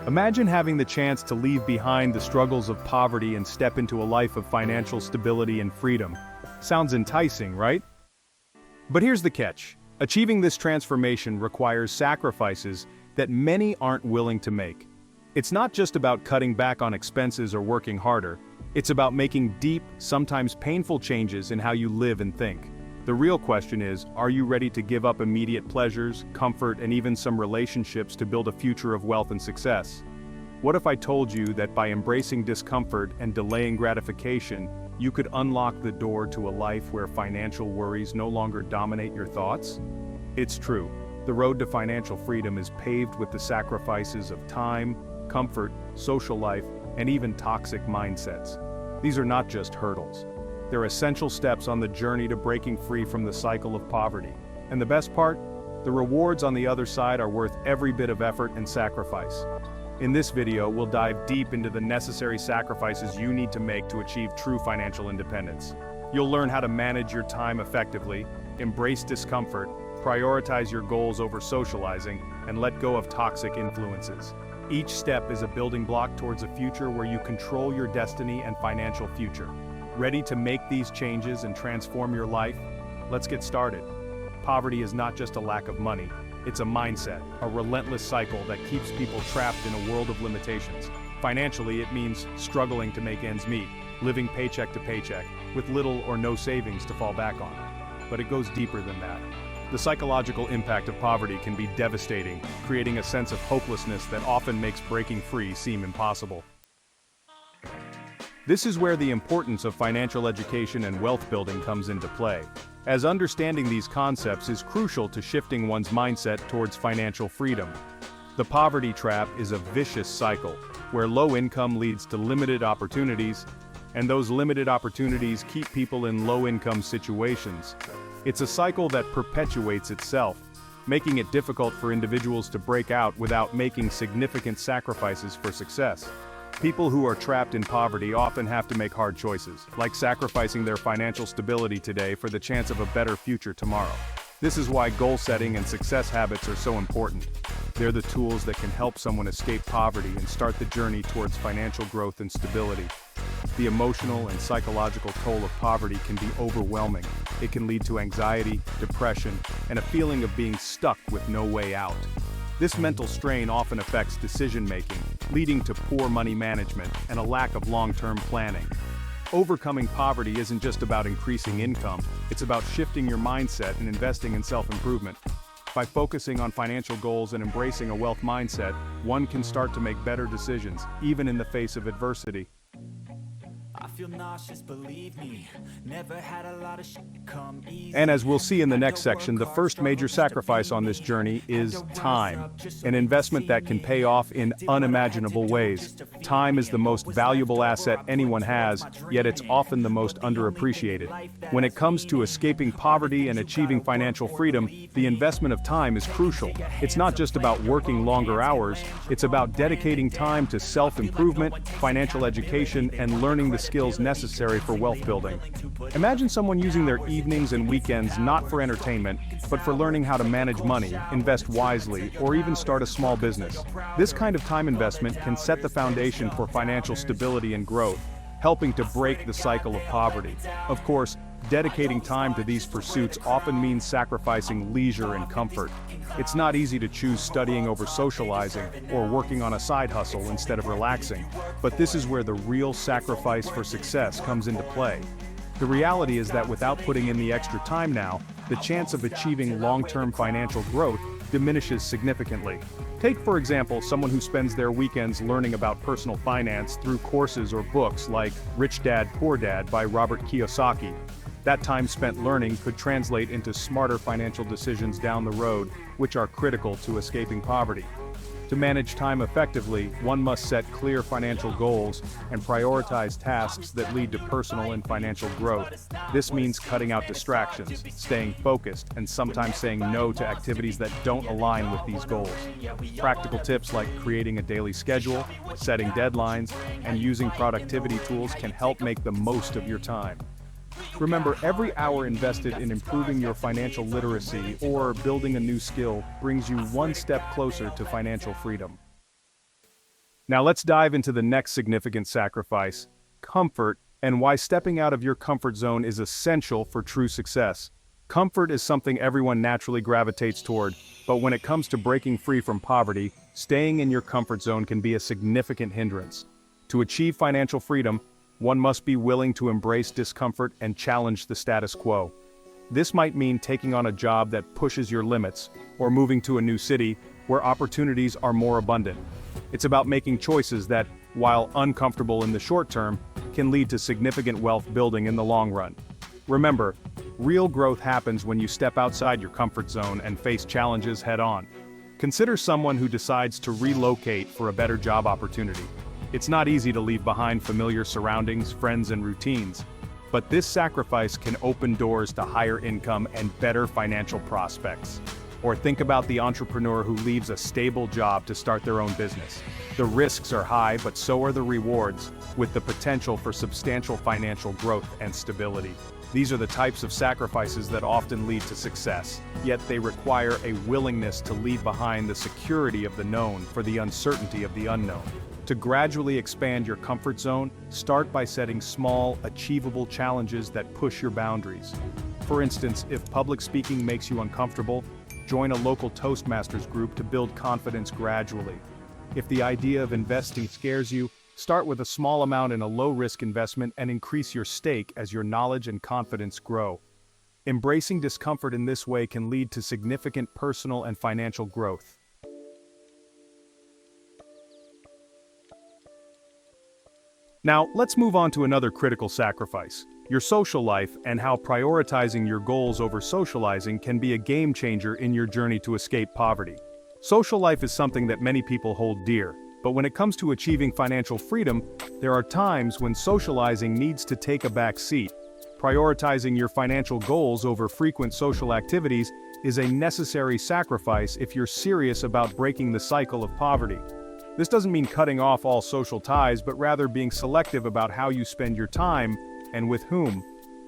Imagine having the chance to leave behind the struggles of poverty and step into a life of financial stability and freedom. Sounds enticing, right? But here's the catch. Achieving this transformation requires sacrifices that many aren't willing to make. It's not just about cutting back on expenses or working harder. It's about making deep, sometimes painful changes in how you live and think. The real question is, are you ready to give up immediate pleasures, comfort, and even some relationships to build a future of wealth and success? What if I told you that by embracing discomfort and delaying gratification, you could unlock the door to a life where financial worries no longer dominate your thoughts? It's true. The road to financial freedom is paved with the sacrifices of time, comfort, social life, and even toxic mindsets. These are not just hurdles. They're essential steps on the journey to breaking free from the cycle of poverty. And the best part? The rewards on the other side are worth every bit of effort and sacrifice. In this video, we'll dive deep into the necessary sacrifices you need to make to achieve true financial independence. You'll learn how to manage your time effectively, embrace discomfort, prioritize your goals over socializing, and let go of toxic influences. Each step is a building block towards a future where you control your destiny and financial future. Ready to make these changes and transform your life? Let's get started. Poverty is not just a lack of money, it's a mindset, a relentless cycle that keeps people trapped in a world of limitations. Financially, it means struggling to make ends meet, living paycheck to paycheck, with little or no savings to fall back on. But it goes deeper than that. The psychological impact of poverty can be devastating, creating a sense of hopelessness that often makes breaking free seem impossible. This is where the importance of financial education and wealth building comes into play, as understanding these concepts is crucial to shifting one's mindset towards financial freedom. The poverty trap is a vicious cycle, where low income leads to limited opportunities, and those limited opportunities keep people in low-income situations. It's a cycle that perpetuates itself, making it difficult for individuals to break out without making significant sacrifices for success. People who are trapped in poverty often have to make hard choices, like sacrificing their financial stability today for the chance of a better future tomorrow. This is why goal setting and success habits are so important. They're the tools that can help someone escape poverty and start the journey towards financial growth and stability. The emotional and psychological toll of poverty can be overwhelming. It can lead to anxiety, depression, and a feeling of being stuck with no way out. This mental strain often affects decision-making, leading to poor money management and a lack of long-term planning. Overcoming poverty isn't just about increasing income, it's about shifting your mindset and investing in self-improvement. By focusing on financial goals and embracing a wealth mindset, one can start to make better decisions, even in the face of adversity. I feel nauseous, believe me. Never had a lot of shit come easy. And as we'll see in the next section, the first major sacrifice on this journey is time, an investment that can pay off in unimaginable ways. Time is the most valuable asset anyone has, yet it's often the most underappreciated. When it comes to escaping poverty and achieving financial freedom, the investment of time is crucial. It's not just about working longer hours, it's about dedicating time to self-improvement, financial education, and learning the skills necessary for wealth building. Imagine someone using their evenings and weekends not for entertainment, but for learning how to manage money, invest wisely, or even start a small business. This kind of time investment can set the foundation for financial stability and growth, helping to break the cycle of poverty. Of course, dedicating time to these pursuits often means sacrificing leisure and comfort. It's not easy to choose studying over socializing or working on a side hustle instead of relaxing, but this is where the real sacrifice for success comes into play. The reality is that without putting in the extra time now, the chance of achieving long-term financial growth diminishes significantly. Take, for example, someone who spends their weekends learning about personal finance through courses or books like Rich Dad, Poor Dad by Robert Kiyosaki. That time spent learning could translate into smarter financial decisions down the road, which are critical to escaping poverty. To manage time effectively, one must set clear financial goals and prioritize tasks that lead to personal and financial growth. This means cutting out distractions, staying focused, and sometimes saying no to activities that don't align with these goals. Practical tips like creating a daily schedule, setting deadlines, and using productivity tools can help make the most of your time. Remember, every hour invested in improving your financial literacy or building a new skill brings you one step closer to financial freedom. Now let's dive into the next significant sacrifice, comfort, and why stepping out of your comfort zone is essential for true success. Comfort is something everyone naturally gravitates toward, but when it comes to breaking free from poverty, staying in your comfort zone can be a significant hindrance. To achieve financial freedom, one must be willing to embrace discomfort and challenge the status quo. This might mean taking on a job that pushes your limits, or moving to a new city where opportunities are more abundant. It's about making choices that, while uncomfortable in the short term, can lead to significant wealth building in the long run. Remember, real growth happens when you step outside your comfort zone and face challenges head-on. Consider someone who decides to relocate for a better job opportunity. It's not easy to leave behind familiar surroundings, friends, and routines, but this sacrifice can open doors to higher income and better financial prospects. Or think about the entrepreneur who leaves a stable job to start their own business. The risks are high, but so are the rewards, with the potential for substantial financial growth and stability. These are the types of sacrifices that often lead to success, yet they require a willingness to leave behind the security of the known for the uncertainty of the unknown. To gradually expand your comfort zone, start by setting small, achievable challenges that push your boundaries. For instance, if public speaking makes you uncomfortable, join a local Toastmasters group to build confidence gradually. If the idea of investing scares you, start with a small amount in a low-risk investment and increase your stake as your knowledge and confidence grow. Embracing discomfort in this way can lead to significant personal and financial growth. Now, let's move on to another critical sacrifice, your social life, and how prioritizing your goals over socializing can be a game changer in your journey to escape poverty. Social life is something that many people hold dear, but when it comes to achieving financial freedom, there are times when socializing needs to take a back seat. Prioritizing your financial goals over frequent social activities is a necessary sacrifice if you're serious about breaking the cycle of poverty. This doesn't mean cutting off all social ties, but rather being selective about how you spend your time and with whom.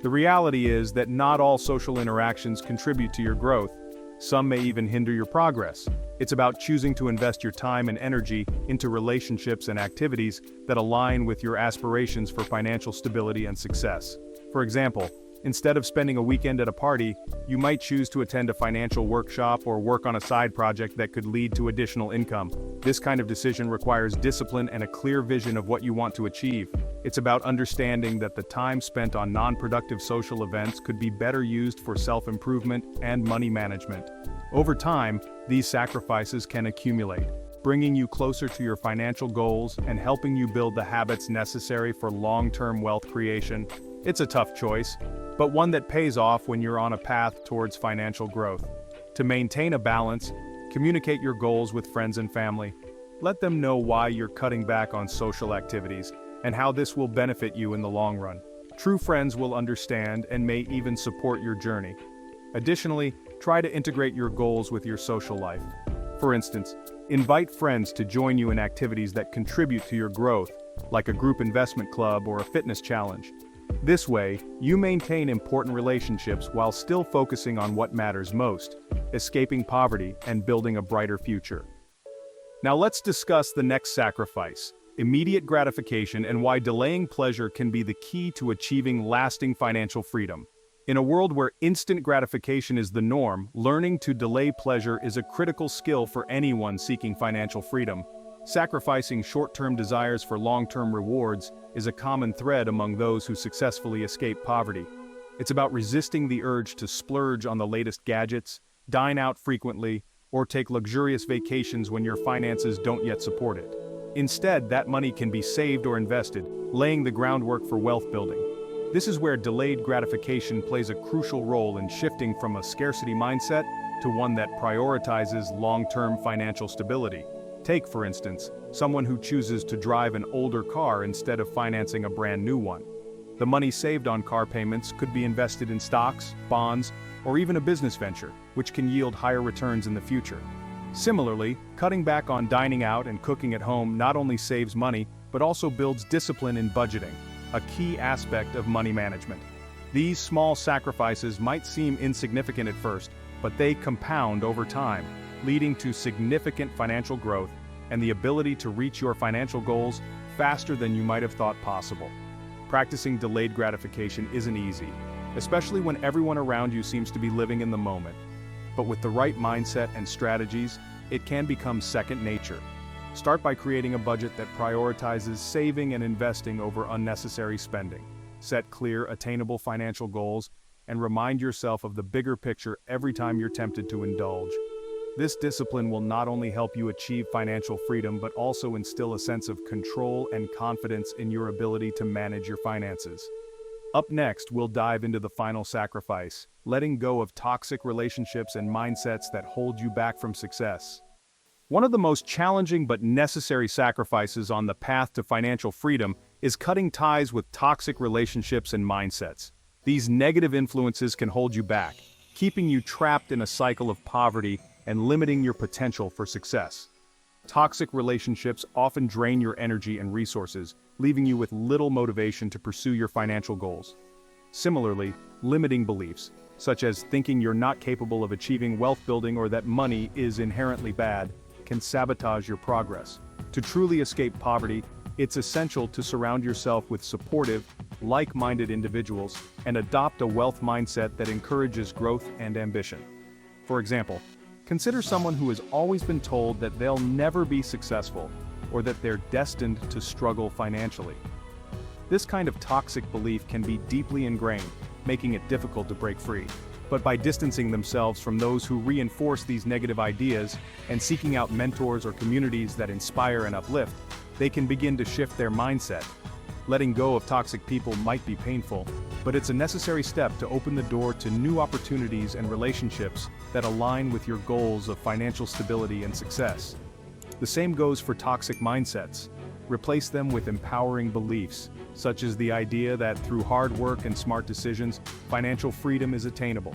The reality is that not all social interactions contribute to your growth. Some may even hinder your progress. It's about choosing to invest your time and energy into relationships and activities that align with your aspirations for financial stability and success. For example, instead of spending a weekend at a party, you might choose to attend a financial workshop or work on a side project that could lead to additional income. This kind of decision requires discipline and a clear vision of what you want to achieve. It's about understanding that the time spent on non-productive social events could be better used for self-improvement and money management. Over time, these sacrifices can accumulate, bringing you closer to your financial goals and helping you build the habits necessary for long-term wealth creation. It's a tough choice, but one that pays off when you're on a path towards financial growth. To maintain a balance, communicate your goals with friends and family. Let them know why you're cutting back on social activities and how this will benefit you in the long run. True friends will understand and may even support your journey. Additionally, try to integrate your goals with your social life. For instance, invite friends to join you in activities that contribute to your growth, like a group investment club or a fitness challenge. This way, you maintain important relationships while still focusing on what matters most, escaping poverty and building a brighter future. Now let's discuss the next sacrifice, immediate gratification, and why delaying pleasure can be the key to achieving lasting financial freedom. In a world where instant gratification is the norm, learning to delay pleasure is a critical skill for anyone seeking financial freedom. Sacrificing short-term desires for long-term rewards is a common thread among those who successfully escape poverty. It's about resisting the urge to splurge on the latest gadgets, dine out frequently, or take luxurious vacations when your finances don't yet support it. Instead, that money can be saved or invested, laying the groundwork for wealth building. This is where delayed gratification plays a crucial role in shifting from a scarcity mindset to one that prioritizes long-term financial stability. Take, for instance, someone who chooses to drive an older car instead of financing a brand new one. The money saved on car payments could be invested in stocks, bonds, or even a business venture, which can yield higher returns in the future. Similarly, cutting back on dining out and cooking at home not only saves money, but also builds discipline in budgeting, a key aspect of money management. These small sacrifices might seem insignificant at first, but they compound over time, leading to significant financial growth and the ability to reach your financial goals faster than you might have thought possible. Practicing delayed gratification isn't easy, especially when everyone around you seems to be living in the moment. But with the right mindset and strategies, it can become second nature. Start by creating a budget that prioritizes saving and investing over unnecessary spending. Set clear, attainable financial goals, and remind yourself of the bigger picture every time you're tempted to indulge. This discipline will not only help you achieve financial freedom but also instill a sense of control and confidence in your ability to manage your finances. Up next, we'll dive into the final sacrifice, letting go of toxic relationships and mindsets that hold you back from success. One of the most challenging but necessary sacrifices on the path to financial freedom is cutting ties with toxic relationships and mindsets. These negative influences can hold you back, keeping you trapped in a cycle of poverty and limiting your potential for success. Toxic relationships often drain your energy and resources, leaving you with little motivation to pursue your financial goals. Similarly, limiting beliefs, such as thinking you're not capable of achieving wealth building or that money is inherently bad, can sabotage your progress. To truly escape poverty, it's essential to surround yourself with supportive, like-minded individuals and adopt a wealth mindset that encourages growth and ambition. For example, consider someone who has always been told that they'll never be successful or that they're destined to struggle financially. This kind of toxic belief can be deeply ingrained, making it difficult to break free. But by distancing themselves from those who reinforce these negative ideas and seeking out mentors or communities that inspire and uplift, they can begin to shift their mindset. Letting go of toxic people might be painful, but it's a necessary step to open the door to new opportunities and relationships that align with your goals of financial stability and success. The same goes for toxic mindsets. Replace them with empowering beliefs, such as the idea that through hard work and smart decisions, financial freedom is attainable.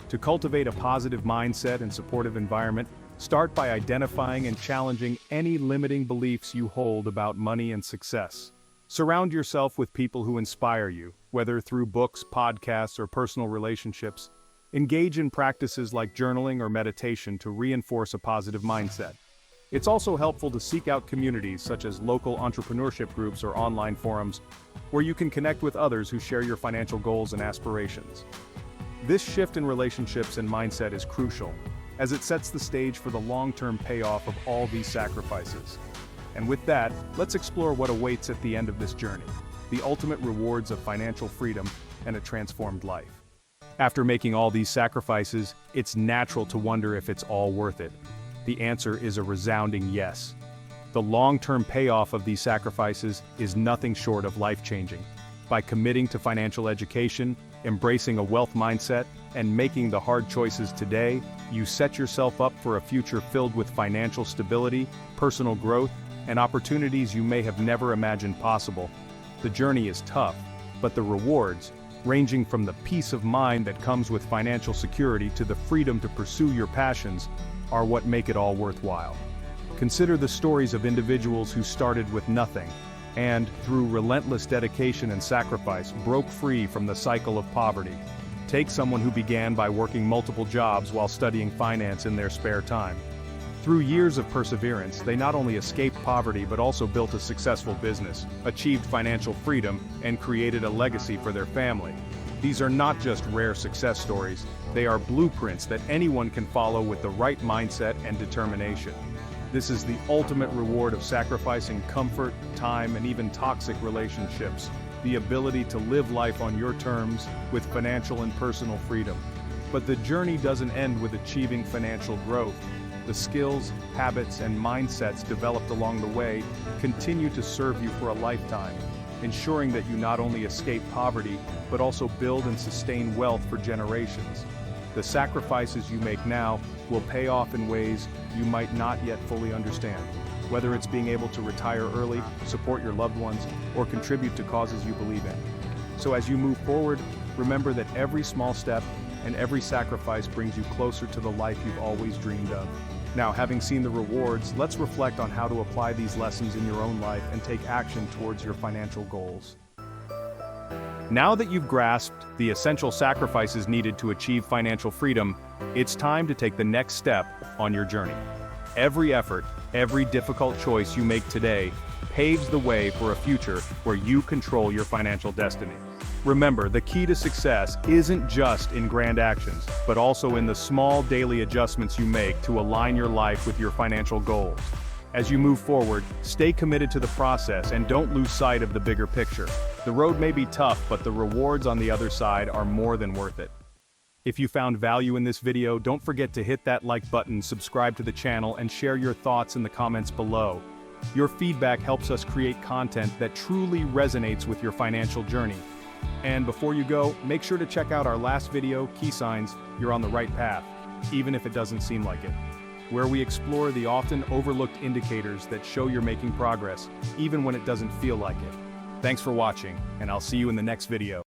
To cultivate a positive mindset and supportive environment, start by identifying and challenging any limiting beliefs you hold about money and success. Surround yourself with people who inspire you, whether through books, podcasts, or personal relationships. Engage in practices like journaling or meditation to reinforce a positive mindset. It's also helpful to seek out communities such as local entrepreneurship groups or online forums, where you can connect with others who share your financial goals and aspirations. This shift in relationships and mindset is crucial, as it sets the stage for the long-term payoff of all these sacrifices. And with that, let's explore what awaits at the end of this journey, the ultimate rewards of financial freedom and a transformed life. After making all these sacrifices, it's natural to wonder if it's all worth it. The answer is a resounding yes. The long-term payoff of these sacrifices is nothing short of life-changing. By committing to financial education, embracing a wealth mindset, and making the hard choices today, you set yourself up for a future filled with financial stability, personal growth, and opportunities you may have never imagined possible. The journey is tough, but the rewards, ranging from the peace of mind that comes with financial security to the freedom to pursue your passions, are what make it all worthwhile. Consider the stories of individuals who started with nothing, and, through relentless dedication and sacrifice, broke free from the cycle of poverty. Take someone who began by working multiple jobs while studying finance in their spare time. Through years of perseverance, they not only escaped poverty but also built a successful business, achieved financial freedom, and created a legacy for their family. These are not just rare success stories, they are blueprints that anyone can follow with the right mindset and determination. This is the ultimate reward of sacrificing comfort, time, and even toxic relationships, the ability to live life on your terms with financial and personal freedom. But the journey doesn't end with achieving financial growth. The skills, habits, and mindsets developed along the way continue to serve you for a lifetime, ensuring that you not only escape poverty, but also build and sustain wealth for generations. The sacrifices you make now will pay off in ways you might not yet fully understand, whether it's being able to retire early, support your loved ones, or contribute to causes you believe in. So as you move forward, remember that every small step and every sacrifice brings you closer to the life you've always dreamed of. Now, having seen the rewards, let's reflect on how to apply these lessons in your own life and take action towards your financial goals. Now that you've grasped the essential sacrifices needed to achieve financial freedom, it's time to take the next step on your journey. Every effort, Every difficult choice you make today paves the way for a future where you control your financial destiny. Remember, the key to success isn't just in grand actions, but also in the small daily adjustments you make to align your life with your financial goals. As you move forward, stay committed to the process and don't lose sight of the bigger picture. The road may be tough, but the rewards on the other side are more than worth it. If you found value in this video, don't forget to hit that like button, subscribe to the channel, and share your thoughts in the comments below. Your feedback helps us create content that truly resonates with your financial journey. And before you go, make sure to check out our last video, Key Signs, You're on the Right Path, even if it doesn't seem like it, where we explore the often overlooked indicators that show you're making progress, even when it doesn't feel like it. Thanks for watching, and I'll see you in the next video.